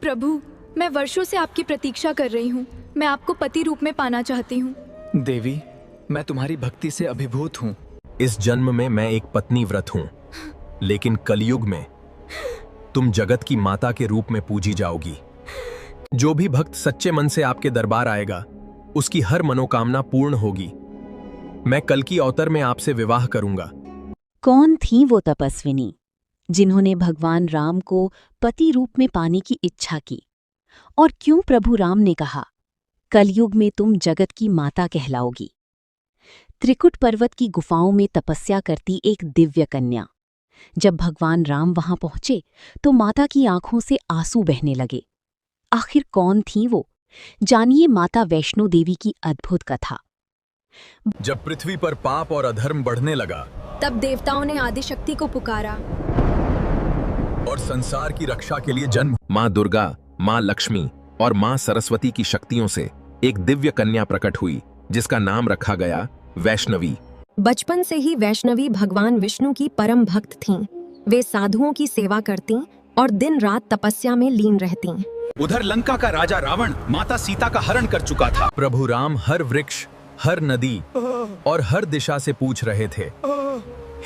प्रभु, मैं वर्षों से आपकी प्रतीक्षा कर रही हूँ। मैं आपको पति रूप में पाना चाहती हूँ। देवी, मैं तुम्हारी भक्ति से अभिभूत हूँ। इस जन्म में मैं एक पत्नी व्रत हूँ, लेकिन कलयुग में तुम जगत की माता के रूप में पूजी जाओगी। जो भी भक्त सच्चे मन से आपके दरबार आएगा, उसकी हर मनोकामना पूर्ण होगी। मैं कल की अवतार में आपसे विवाह करूंगा। कौन थी वो तपस्विनी जिन्होंने भगवान राम को पति रूप में पाने की इच्छा की? और क्यों प्रभु राम ने कहा, कलयुग में तुम जगत की माता कहलाओगी? त्रिकुट पर्वत की गुफाओं में तपस्या करती एक दिव्य कन्या। जब भगवान राम वहां पहुंचे तो माता की आंखों से आंसू बहने लगे। आखिर कौन थी वो? जानिए माता वैष्णो देवी की अद्भुत कथा। जब पृथ्वी पर पाप और अधर्म बढ़ने लगा, तब देवताओं ने आदिशक्ति को पुकारा और संसार की रक्षा के लिए जन्म माँ दुर्गा, माँ लक्ष्मी और माँ सरस्वती की शक्तियों से एक दिव्य कन्या प्रकट हुई, जिसका नाम रखा गया वैष्णवी। बचपन से ही वैष्णवी भगवान विष्णु की परम भक्त थीं। वे साधुओं की सेवा करतीं और दिन रात तपस्या में लीन रहतीं। उधर लंका का राजा रावण माता सीता का हरण कर चुका था। प्रभु राम हर वृक्ष, हर नदी और हर दिशा से पूछ रहे थे,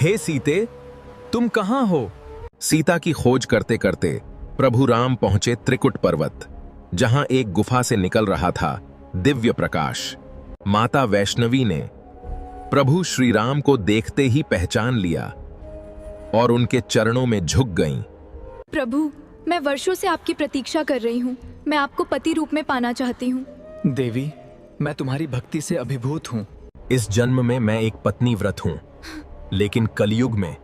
हे सीते, तुम कहाँ हो? सीता की खोज करते करते प्रभु राम पहुंचे त्रिकुट पर्वत, जहां एक गुफा से निकल रहा था दिव्य प्रकाश। माता वैष्णवी ने प्रभु श्री राम को देखते ही पहचान लिया और उनके चरणों में झुक गईं। प्रभु, मैं वर्षों से आपकी प्रतीक्षा कर रही हूँ। मैं आपको पति रूप में पाना चाहती हूँ। देवी, मैं तुम्हारी भक्ति से अभिभूत हूँ। इस जन्म में मैं एक पत्नी व्रत हूँ, लेकिन कलयुग में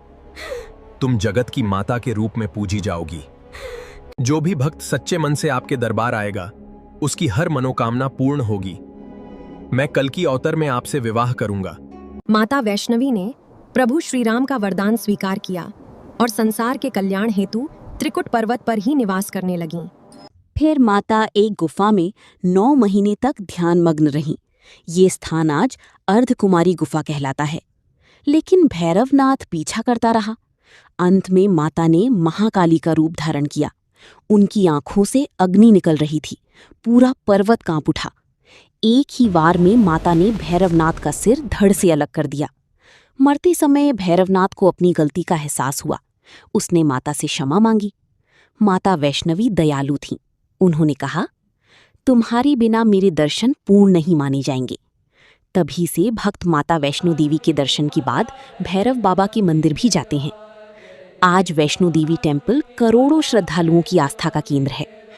तुम जगत की माता के रूप में पूजी जाओगी। जो भी भक्त सच्चे मन से आपके दरबार आएगा, उसकी हर मनोकामना पूर्ण होगी। मैं कल की अवतार में आपसे विवाह करूंगा। माता वैष्णवी ने प्रभु श्री राम का वरदान स्वीकार किया और संसार के कल्याण हेतु त्रिकुट पर्वत पर ही निवास करने लगीं। फिर माता एक गुफा में 9 महीने तक ध्यानमग्न रहीं। ये स्थान आज अर्धकुमारी गुफा कहलाता है। लेकिन भैरवनाथ पीछा करता रहा। अंत में माता ने महाकाली का रूप धारण किया। उनकी आंखों से अग्नि निकल रही थी। पूरा पर्वत कांप उठा। एक ही वार में माता ने भैरवनाथ का सिर धड़ से अलग कर दिया। मरते समय भैरवनाथ को अपनी गलती का एहसास हुआ। उसने माता से क्षमा मांगी। माता वैष्णवी दयालु थीं। उन्होंने कहा, तुम्हारे बिना मेरे दर्शन पूर्ण नहीं माने जाएंगे। तभी से भक्त माता वैष्णो देवी के दर्शन के बाद भैरव बाबा के मंदिर भी जाते हैं। आज वैष्णो देवी टेम्पल करोड़ों श्रद्धालुओं की आस्था का केंद्र है।